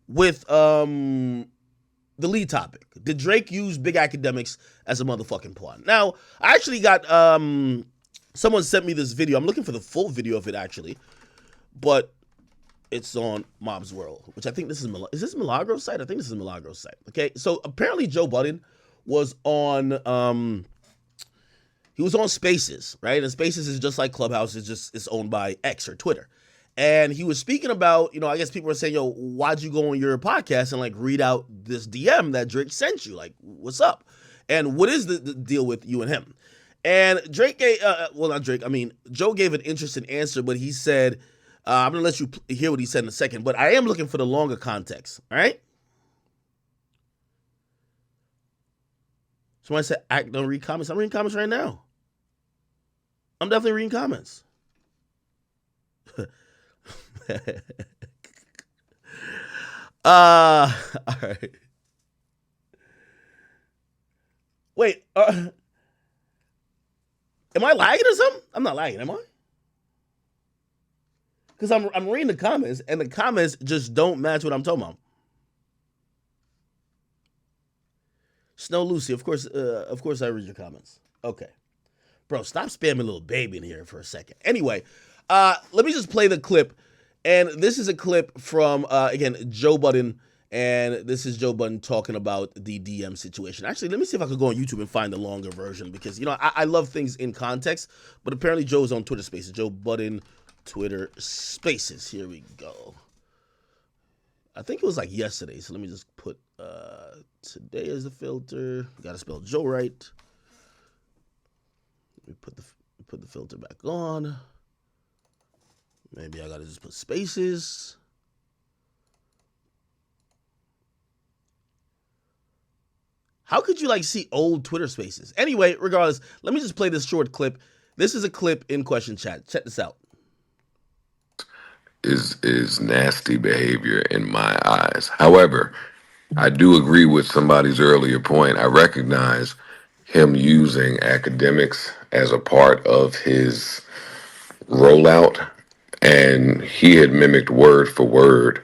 with the lead topic. Did Drake use Big Academics as a motherfucking pawn? Now, I actually got someone sent me this video. I'm looking for the full video of it actually, but it's on Mob's World, which I think this is this Milagros site? I think this is Milagros site. Okay, so apparently Joe Budden was on he was on Spaces, right? And Spaces is just like Clubhouse, it's owned by X or Twitter. And he was speaking about, I guess people were saying, yo, why'd you go on your podcast and like read out this DM that Drake sent you? Like, what's up? And what is the deal with you and him? And Drake gave, Joe gave an interesting answer, but he said, I'm going to let you hear what he said in a second, but I am looking for the longer context, all right? Somebody said, don't read comments. I'm reading comments right now. I'm definitely reading comments. All right. Wait, am I lagging or something? I'm not lagging, am I? Because I'm reading the comments, and the comments just don't match what I'm talking about. Snow Lucy, of course I read your comments. Okay. Bro, stop spamming little baby in here for a second. Anyway, let me just play the clip. And this is a clip from, again, Joe Budden. And this is Joe Budden talking about the DM situation. Actually, let me see if I could go on YouTube and find the longer version. Because, I love things in context. But apparently Joe's on Twitter Spaces. Joe Budden, Twitter Spaces. Here we go. I think it was like yesterday. So let me just put today as the filter. Got to spell Joe right. Let me put the filter back on. Maybe I gotta just put spaces. How could you see old Twitter Spaces? Anyway, regardless, let me just play this short clip. This is a clip in question chat. Check this out. Is nasty behavior in my eyes. However, I do agree with somebody's earlier point. I recognize him using academics as a part of his rollout, and he had mimicked word for word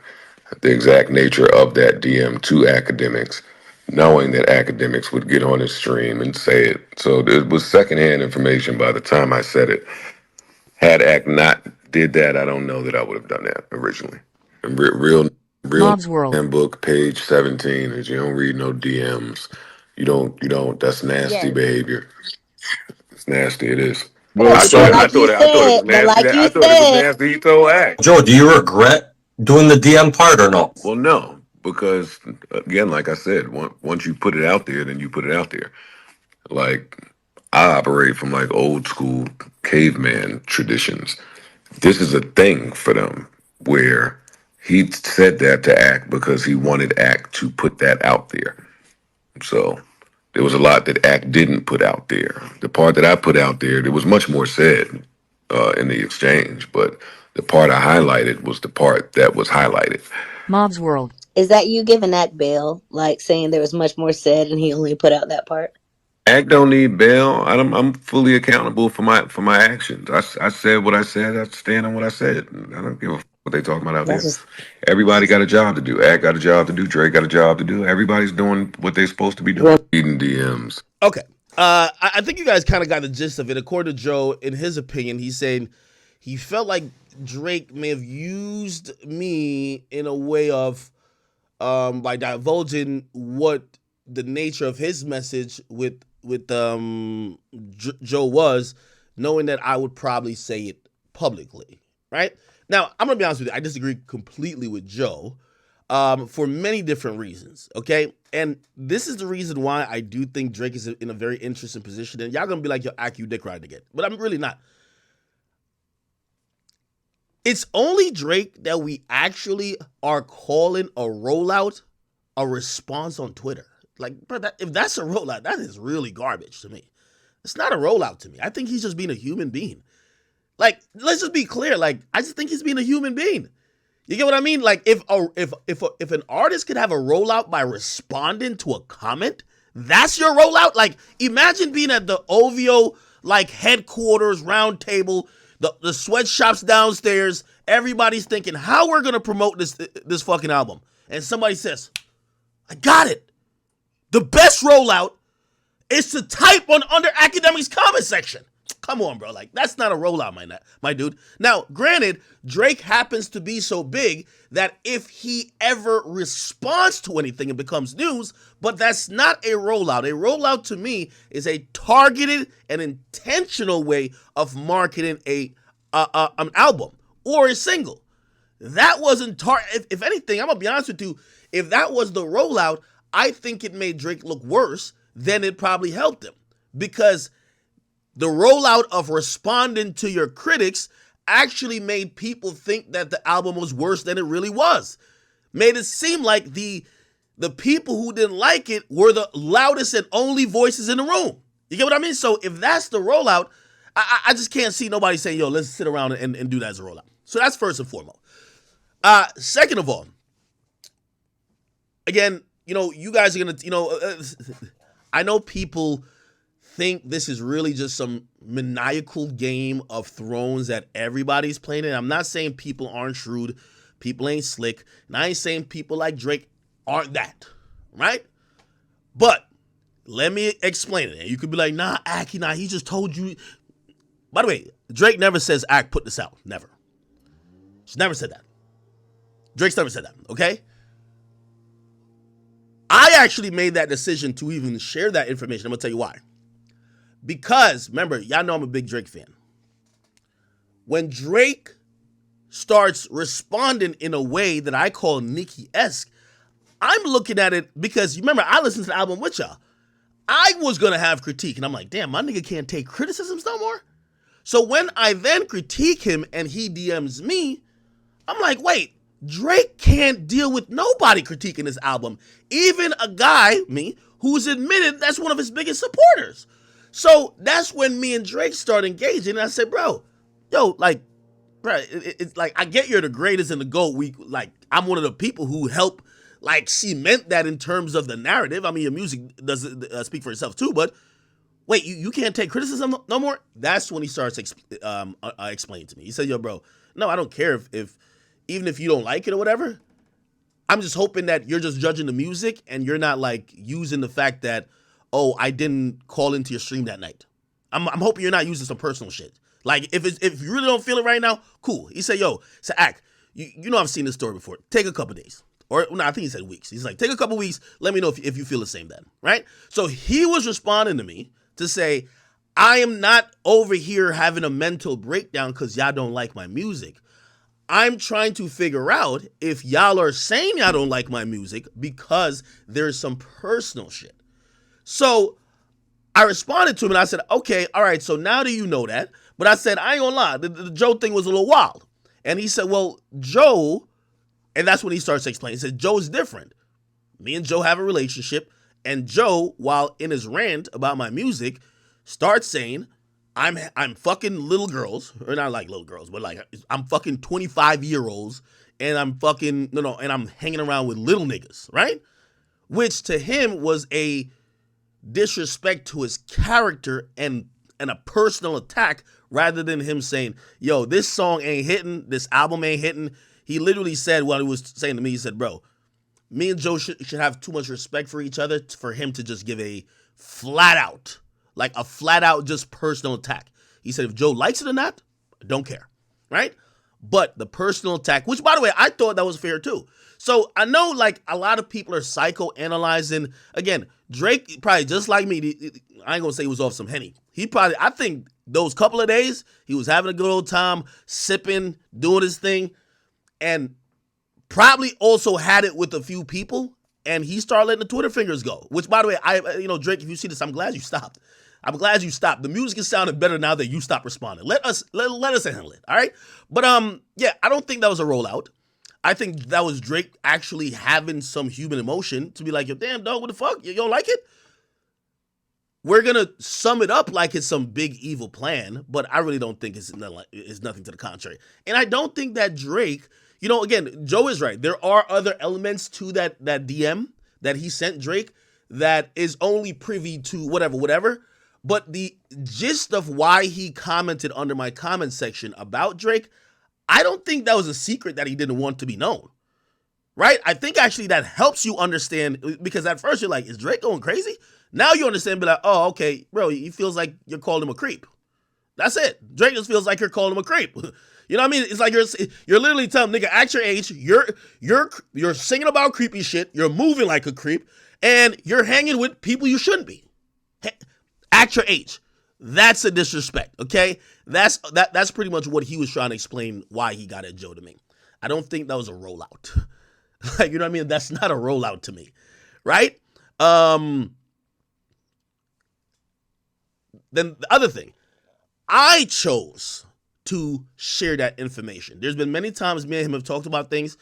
the exact nature of that DM to academics, knowing that academics would get on his stream and say it. So it was secondhand information by the time I said it. Had Act not did that, I don't know that I would have done that originally. Real Mob's World handbook, page 17 is you don't read no DMs. You don't, that's nasty behavior. It's nasty, it is. Well, I thought it was nasty. I thought it was nasty. He told Act. Joe, do you regret doing the DM part or no? Well, no, because again, like I said, once you put it out there, then you put it out there. Like I operate from old school caveman traditions. This is a thing for them where he said that to Act because he wanted Act to put that out there. So there was a lot that Act didn't put out there. The part that I put out there was much more said in the exchange, but the part I highlighted was the part that was highlighted. Mob's World. Is that you giving Act bail, saying there was much more said and he only put out that part? Act don't need bail. I'm fully accountable for my actions. I said what I said. I stand on what I said. I don't give a fuck what they talking about out there. Everybody got a job to do. Act got a job to do. Drake got a job to do. Everybody's doing what they're supposed to be doing. Reading DMs. Okay. I think you guys kind of got the gist of it. According to Joe, in his opinion, he's saying he felt like Drake may have used me in a way of by divulging what the nature of his message with Joe was, knowing that I would probably say it publicly, right? Now, I'm going to be honest with you. I disagree completely with Joe for many different reasons, okay? And this is the reason why I do think Drake is in a very interesting position. And y'all going to be like, yo, Ack, you dick riding again. But I'm really not. It's only Drake that we actually are calling a rollout a response on Twitter. Bro, if that's a rollout, that is really garbage to me. It's not a rollout to me. I think he's just being a human being. Let's just be clear. I just think he's being a human being. You get what I mean? If an artist could have a rollout by responding to a comment, that's your rollout. Imagine being at the OVO headquarters round table, the sweatshops downstairs. Everybody's thinking how we're gonna promote this fucking album. and somebody says, I got it. The best rollout is to type on under Akademiks comment section. Come on, bro. Like, that's not a rollout, my dude. Now, granted, Drake happens to be so big that if he ever responds to anything, it becomes news, but that's not a rollout. A rollout to me is a targeted and intentional way of marketing an album or a single. That wasn't if anything, I'm gonna be honest with you, if that was the rollout, I think it made Drake look worse than it probably helped him, because the rollout of responding to your critics actually made people think that the album was worse than it really was. Made it seem like the people who didn't like it were the loudest and only voices in the room. You get what I mean? So if that's the rollout, I just can't see nobody saying, yo, let's sit around and do that as a rollout. So that's first and foremost. Second of all, again, you guys are going to, I know people think this is really just some maniacal game of Thrones that everybody's playing. And I'm not saying people aren't shrewd, people ain't slick, and I ain't saying people like Drake aren't that, right? But let me explain it. And you could be like, nah, Aki, nah, he just told you. By the way, Drake never says, Ak, put this out. Never. She's never said that. Drake's never said that, okay? I actually made that decision to even share that information. I'm going to tell you why. Because, remember, y'all know I'm a big Drake fan. When Drake starts responding in a way that I call Nicki-esque, I'm looking at it because, you remember, I listened to the album with y'all. I was going to have critique, and I'm like, damn, my nigga can't take criticisms no more. So when I then critique him and he DMs me, I'm like, wait, Drake can't deal with nobody critiquing his album. Even a guy, me, who's admitted that's one of his biggest supporters. So that's when me and Drake start engaging. And I said, bro, like, bro, it's like, I get you're the greatest in the GOAT. I'm one of the people who help, like, cement that in terms of the narrative. I mean, your music doesn't speak for itself too, but wait, you can't take criticism no more? That's when he starts explaining to me. He said, yo, bro, no, I don't care if even if you don't like it or whatever. I'm just hoping that you're just judging the music and you're not, like, using the fact that, oh, I didn't call into your stream that night. I'm hoping you're not using some personal shit. Like, if you really don't feel it right now, cool. He said, yo, Ak, you know I've seen this story before. Take a couple days. Or, no, I think he said weeks. He's like, take a couple weeks. Let me know if you feel the same then, right? So he was responding to me to say, I am not over here having a mental breakdown because y'all don't like my music. I'm trying to figure out if y'all are saying y'all don't like my music because there's some personal shit. So I responded to him and I said, okay, all right, so now that you know that, but I said, I ain't gonna lie, the Joe thing was a little wild. And he said, well, Joe, and that's when he starts explaining, he said, Joe's different. Me and Joe have a relationship, and Joe, while in his rant about my music, starts saying, I'm fucking little girls, or not like little girls, but like I'm fucking 25-year-olds, and I'm fucking, and I'm hanging around with little niggas, right? Which to him was a disrespect to his character and a personal attack, rather than him saying, yo, this song ain't hitting, this album ain't hitting. He literally said what he was saying to me. He said, bro, me and Joe should have too much respect for each other for him to just give a flat out just personal attack. He said, if Joe likes it or not, I don't care, right? But the personal attack, which, by the way, I thought that was fair too. So I know, like, a lot of people are psychoanalyzing. Again, Drake probably just like me. I ain't gonna say he was off some Henny. I think those couple of days, he was having a good old time, sipping, doing his thing, and probably also had it with a few people, and he started letting the Twitter fingers go. Which, by the way, Drake, if you see this, I'm glad you stopped. I'm glad you stopped. The music is sounding better now that you stopped responding. Let us handle it, all right? But yeah, I don't think that was a rollout. I think that was Drake actually having some human emotion to be like, yo, damn, dog, what the fuck? You don't like it? We're going to sum it up like it's some big evil plan, but I really don't think it's nothing to the contrary. And I don't think that Drake, again, Joe is right. There are other elements to that DM that he sent Drake that is only privy to whatever. But the gist of why he commented under my comment section about Drake, I don't think that was a secret that he didn't want to be known. right? I think actually that helps you understand, because at first you're like, is Drake going crazy? Now you understand, be like, oh, okay, bro, he feels like you're calling him a creep. That's it. Drake just feels like you're calling him a creep. You know what I mean? It's like you're literally telling him, nigga, at your age, you're singing about creepy shit, you're moving like a creep, and you're hanging with people you shouldn't be. At your age. That's a disrespect, okay? That's pretty much what he was trying to explain why he got at Joe to me. I don't think that was a rollout. Like, you know what I mean? That's not a rollout to me, right? Then the other thing, I chose to share that information. There's been many times me and him have talked about things,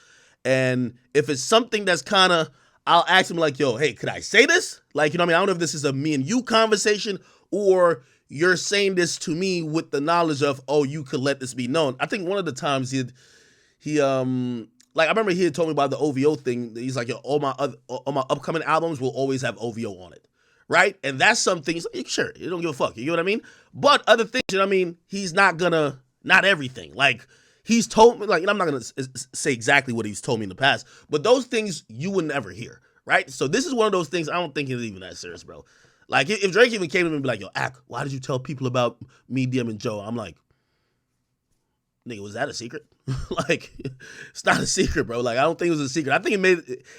and if it's something that's kind of, I'll ask him like, yo, hey, could I say this? Like, you know what I mean? I don't know if this is a me and you conversation, or you're saying this to me with the knowledge of, oh, you could let this be known. I think one of the times he like, I remember he had told me about the OVO thing. He's like, yo, all my upcoming albums will always have OVO on it, right? And that's something, like, sure, you don't give a fuck, you know what I mean? But other things, you know what I mean? He's not everything. Like, he's told me, like, and I'm not gonna say exactly what he's told me in the past, but those things you would never hear, right? So this is one of those things I don't think it's even that serious, bro. Like, if Drake even came to me and be like, yo, Ak, why did you tell people about me DMing Joe? I'm like, nigga, was that a secret? Like, it's not a secret, bro. Like, I don't think it was a secret. I think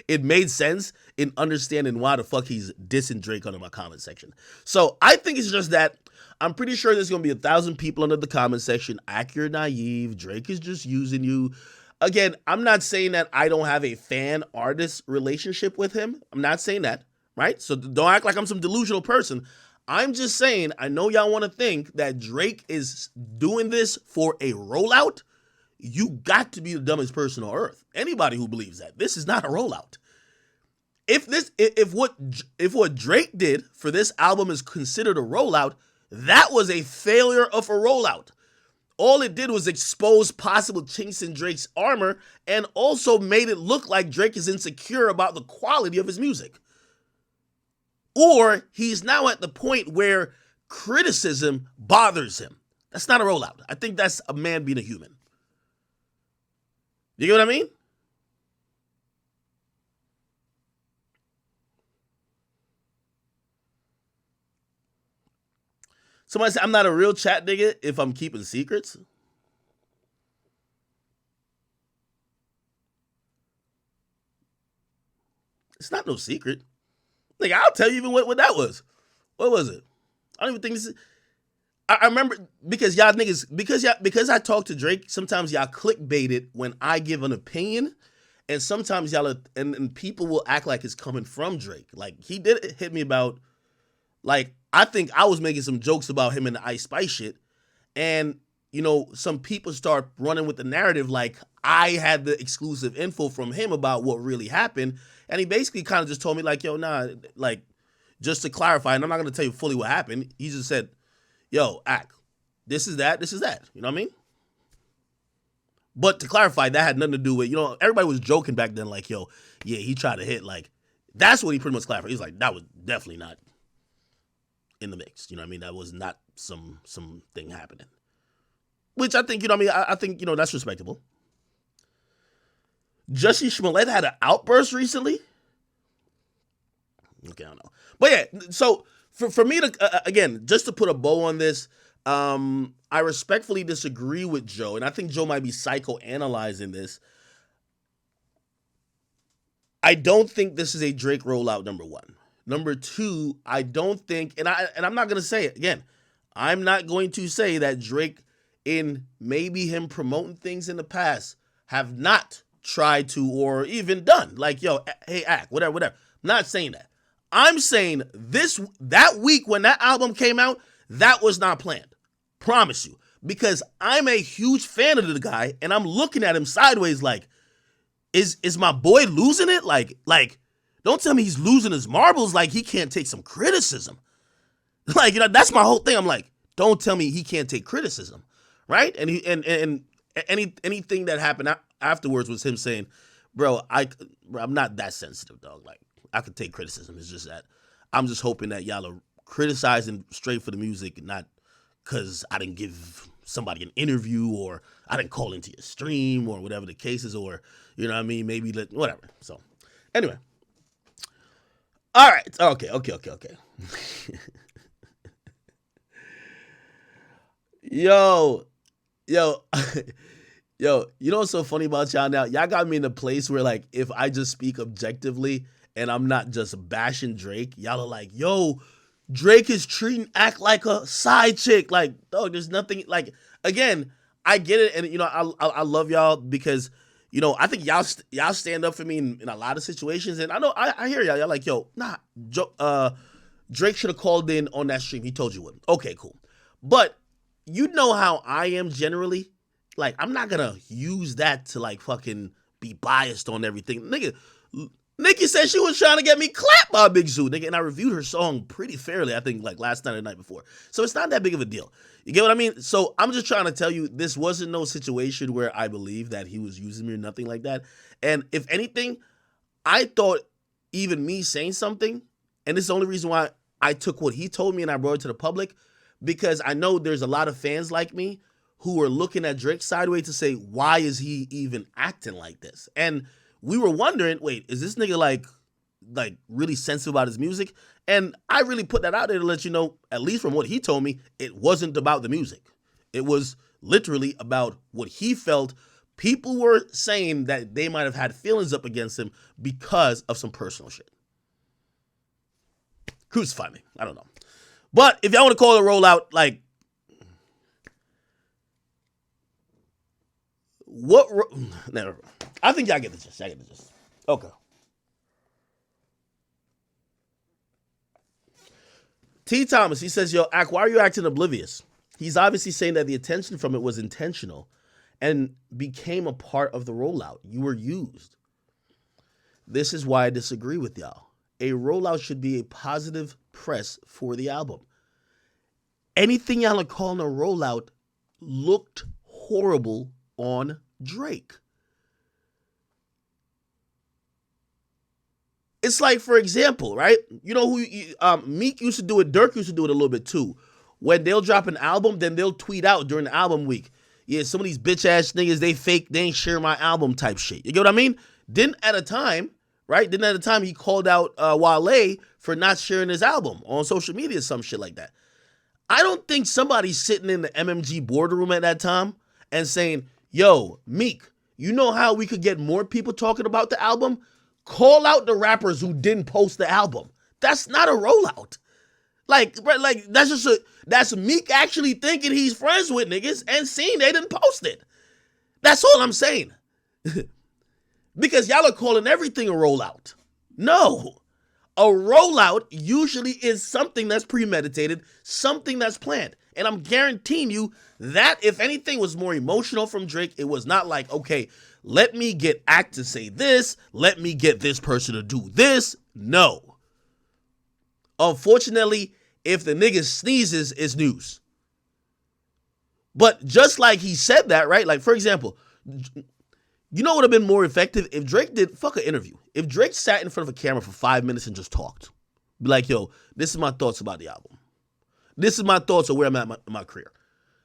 it made sense in understanding why the fuck he's dissing Drake under my comment section. So I think it's just that I'm pretty sure there's gonna be 1,000 people under the comment section. Ak, you're naive. Drake is just using you. Again, I'm not saying that I don't have a fan-artist relationship with him. I'm not saying that, right? So don't act like I'm some delusional person. I'm just saying, I know y'all want to think that Drake is doing this for a rollout. You got to be the dumbest person on earth. Anybody who believes that. This is not a rollout. If what Drake did for this album is considered a rollout, that was a failure of a rollout. All it did was expose possible chinks in Drake's armor, and also made it look like Drake is insecure about the quality of his music. Or he's now at the point where criticism bothers him. That's not a rollout. I think that's a man being a human. You get what I mean? Somebody said I'm not a real chat nigga if I'm keeping secrets. It's not no secret. Like, I'll tell you even what that was. What was it? I don't even think this is. I remember because y'all niggas, because I talk to Drake, sometimes y'all clickbait it when I give an opinion, and sometimes y'all and people will act like it's coming from Drake. Like, he did hit me about, like, I think I was making some jokes about him and the Ice Spice shit, and you know, some people start running with the narrative like I had the exclusive info from him about what really happened, and he basically kind of just told me like, yo, nah, like, just to clarify, and I'm not gonna tell you fully what happened. He just said, yo, Ak, this is that. You know what I mean? But to clarify, that had nothing to do with, you know, everybody was joking back then, like, yo, yeah, he tried to hit, like, that's what he pretty much clarified. He's like, that was definitely not in the mix. You know what I mean? That was not some thing happening. Which I think, you know what I mean? I think, you know, that's respectable. Jussie Smollett had an outburst recently. Okay, I don't know. But yeah, so for me to, again, just to put a bow on this, I respectfully disagree with Joe, and I think Joe might be psychoanalyzing this. I don't think this is a Drake rollout, number one. Number two, I don't think, and I'm not going to say it again, I'm not going to say that Drake, in maybe him promoting things in the past, have not tried to or even done. Like, yo, hey, Ak, whatever. I'm not saying that. I'm saying that week when that album came out, that was not planned. Promise you. Because I'm a huge fan of the guy, and I'm looking at him sideways like, is my boy losing it? Like, don't tell me he's losing his marbles like he can't take some criticism. Like, you know, that's my whole thing. I'm like, don't tell me he can't take criticism, right? And anything that happened afterwards was him saying, bro, I'm not that sensitive, dog. Like, I could take criticism. It's just that I'm just hoping that y'all are criticizing straight for the music, not because I didn't give somebody an interview, or I didn't call into your stream, or whatever the case is, or you know what I mean, maybe whatever. So anyway, all right, okay. Yo, yo, yo, you know what's so funny about y'all now? Y'all got me in a place where, like, if I just speak objectively and I'm not just bashing Drake, y'all are like, yo, Drake is treating Act like a side chick. Like, dog, there's nothing, like, again, I get it. And, you know, I love y'all because, you know, I think y'all stand up for me in a lot of situations. And I know, I hear y'all. Y'all like, yo, nah, Drake should have called in on that stream. He told you wouldn't. Okay, cool. But you know how I am generally. Like, I'm not gonna use that to, like, fucking be biased on everything. Nigga, Nikki said she was trying to get me clapped by Big Zoo, nigga, and I reviewed her song pretty fairly, I think, like, last night or the night before. So it's not that big of a deal. You get what I mean? So I'm just trying to tell you, this wasn't no situation where I believe that he was using me or nothing like that. And if anything, I thought even me saying something, and this is the only reason why I took what he told me and I brought it to the public, because I know there's a lot of fans like me who are looking at Drake sideways to say, why is he even acting like this? And we were wondering, wait, is this nigga like really sensitive about his music? And I really put that out there to let you know, at least from what he told me, it wasn't about the music. It was literally about what he felt. People were saying that they might have had feelings up against him because of some personal shit. Crucify me. I don't know. But if y'all want to call it a rollout, like, never. I think y'all get the gist. Okay. T. Thomas, he says, yo, Ak, why are you acting oblivious? He's obviously saying that the attention from it was intentional and became a part of the rollout. You were used. This is why I disagree with y'all. A rollout should be a positive press for the album. Anything y'all are calling a rollout looked horrible on Drake. It's like, for example, right? You know who Meek used to do it, Dirk used to do it a little bit too. When they'll drop an album, then they'll tweet out during the album week, yeah, some of these bitch ass niggas, they fake, they ain't share my album type shit. You get what I mean? Then at a time he called out Wale for not sharing his album on social media, some shit like that. I don't think somebody's sitting in the MMG boardroom at that time and saying, yo, Meek, you know how we could get more people talking about the album? Call out the rappers who didn't post the album. That's not a rollout. Like that's Meek actually thinking he's friends with niggas and seeing they didn't post it. That's all I'm saying. Because y'all are calling everything a rollout. No. A rollout usually is something that's premeditated, something that's planned. And I'm guaranteeing you that, if anything, was more emotional from Drake. It was not like, okay, let me get Act to say this, let me get this person to do this. No. Unfortunately, if the nigga sneezes, it's news. But just like he said that, right? Like, for example, you know what would have been more effective? If Drake did, fuck an interview. If Drake sat in front of a camera for 5 minutes and just talked. Be like, yo, this is my thoughts about the album. This is my thoughts of where I'm at in my career.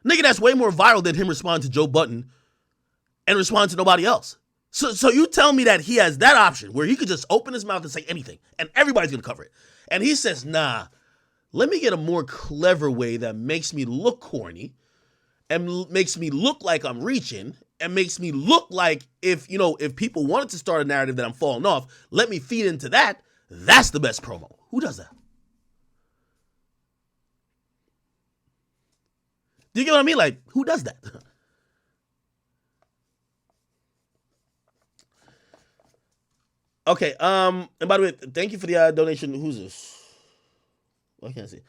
Nigga, that's way more viral than him responding to Joe Budden and respond to nobody else. So you tell me that he has that option where he could just open his mouth and say anything and everybody's going to cover it. And he says, nah, let me get a more clever way that makes me look corny and makes me look like I'm reaching and makes me look like if people wanted to start a narrative that I'm falling off, let me feed into that. That's the best promo. Who does that? Do you get what I mean? Like, who does that? Okay, and by the way, thank you for the donation. Who's this? What can I see?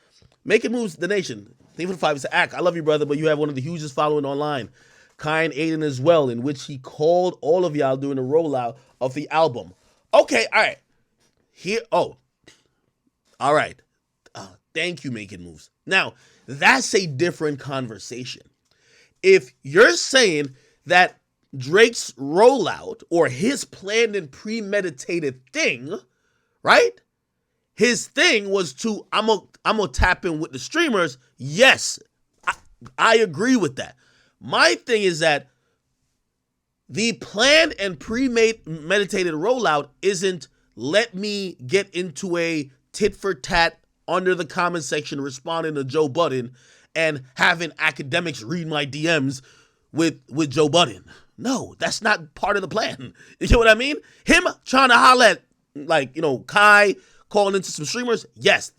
Making Moves, the nation. Thank you for the 5. It's Ack. I love you, brother, but you have one of the hugest following online. Kind Aiden as well, in which he called all of y'all during the rollout of the album. Okay, all right. All right. Thank you, Making Moves. Now, that's a different conversation. If you're saying that Drake's rollout or his planned and premeditated thing, right? His thing was to, I'm gonna tap in with the streamers. Yes, I agree with that. My thing is that the planned and premeditated rollout isn't let me get into a tit for tat under the comment section responding to Joe Budden and having academics read my DMs with Joe Budden. No, that's not part of the plan. You know what I mean? Him trying to holler at, like, you know, Kai calling into some streamers. Yes,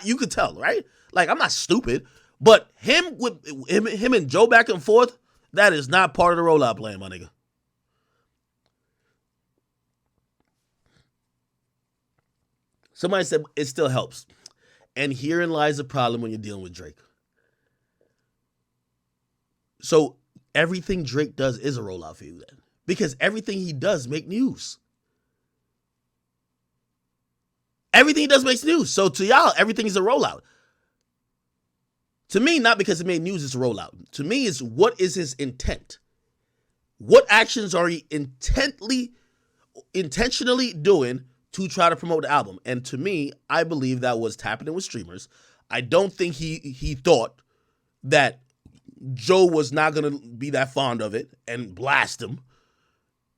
you could tell, right? Like, I'm not stupid, but him and Joe back and forth, that is not part of the rollout plan, my nigga. Somebody said it still helps. And herein lies the problem when you're dealing with Drake. So everything Drake does is a rollout for you then. Because everything he does make news. Everything he does makes news. So to y'all, everything is a rollout. To me, not because it made news, it's a rollout. To me, it's what is his intent? What actions are he intentionally doing to try to promote the album? And to me, I believe that was tapping in with streamers. I don't think he thought that Joe was not going to be that fond of it and blast him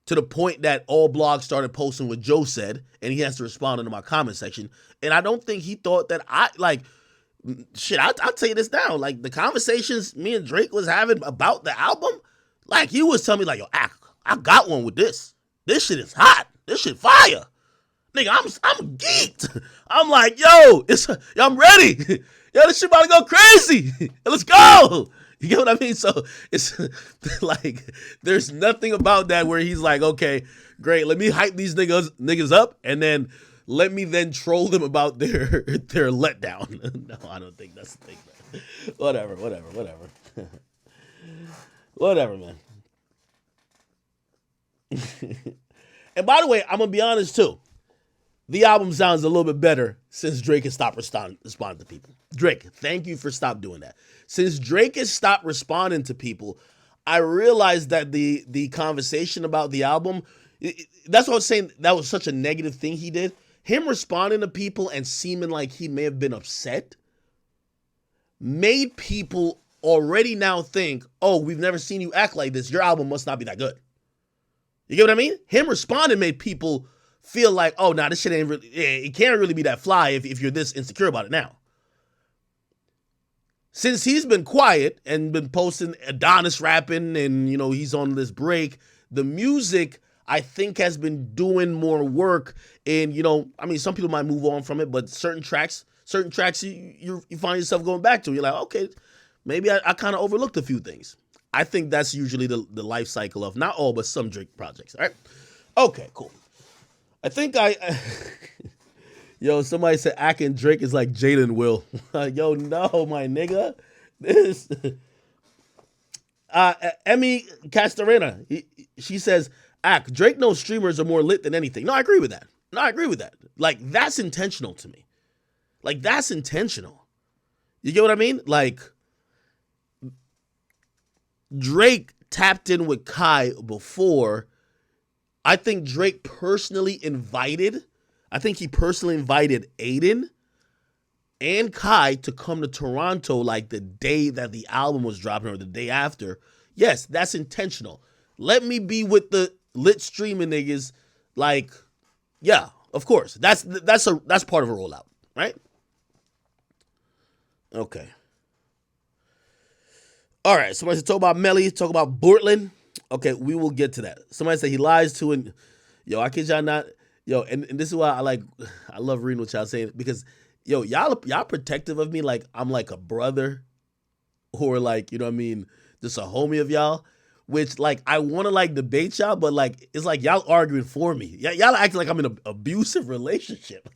to the point that all blogs started posting what Joe said and he has to respond into my comment section. And I don't think he thought that I'll tell you this now. Like, the conversations me and Drake was having about the album, like, he was telling me, like, yo, I got one with this. This shit is hot. This shit fire. Nigga, I'm geeked. I'm like, yo, I'm ready. Yo, this shit about to go crazy. Let's go. You get what I mean? So it's like, there's nothing about that where he's like, okay, great, let me hype these niggas up, and then let me then troll them about their letdown. No, I don't think that's the thing, man. Whatever. Whatever, man. And by the way, I'm gonna be honest too. The album sounds a little bit better since Drake has stopped responding to people. Drake, thank you for stop doing that. Since Drake has stopped responding to people, I realized that the conversation about the album, that's what I was saying, that was such a negative thing he did. Him responding to people and seeming like he may have been upset made people already now think, oh, we've never seen you act like this. Your album must not be that good. You get what I mean? Him responding made people feel like, oh, nah, this shit ain't really, it can't really be that fly if you're this insecure about it now. Since he's been quiet and been posting Adonis rapping and, you know, he's on this break, the music, I think, has been doing more work. And, you know, I mean, some people might move on from it, but certain tracks you find yourself going back to. You're like, okay, maybe I kind of overlooked a few things. I think that's usually the life cycle of not all, but some Drake projects. All right. Okay, cool. I think yo, somebody said Ak and Drake is like Jaden Will. Yo, no, my nigga. This Emmy Castorena, she says, Ak, Drake knows streamers are more lit than anything. No, I agree with that. Like, that's intentional to me. Like, that's intentional. You get what I mean? Like, Drake tapped in with Kai before. I think Drake personally invited Aiden and Kai to come to Toronto like the day that the album was dropping or the day after. Yes, that's intentional. Let me be with the lit streaming niggas. Like, yeah, of course. That's part of a rollout, right? Okay. All right, somebody said talk about Melly, talk about Portland. Okay, we will get to that. Somebody said he lies to, and yo, I kid y'all not, yo, and this is why I love reading what y'all saying, because yo, y'all protective of me like I'm like a brother, or like, you know what I mean, just a homie of y'all, which like I want to like debate y'all, but like it's like y'all arguing for me. Y'all acting like I'm in an abusive relationship.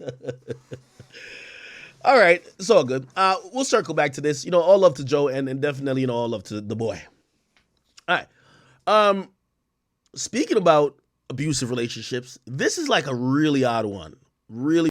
All right, it's all good. We'll circle back to this. You know, all love to Joe, and definitely, you know, all love to the boy. All right. Speaking about abusive relationships, this is like a really odd one. Really